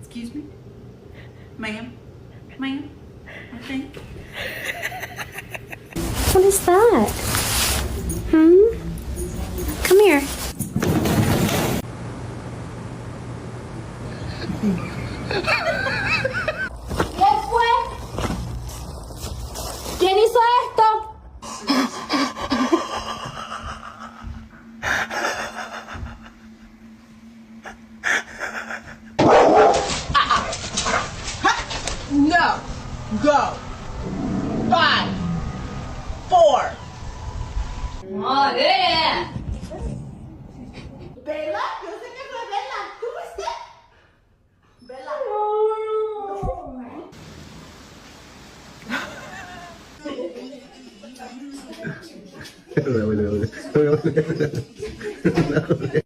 Excuse me? Ma'am? Ma'am? I think. What is that? Come here. ¿Qué fue? ¿Quién hizo esto? No! Go! 5, 4. ¡Madre! Bella, yo sé que fue Bella. ¿Tú fuiste? Bella. No.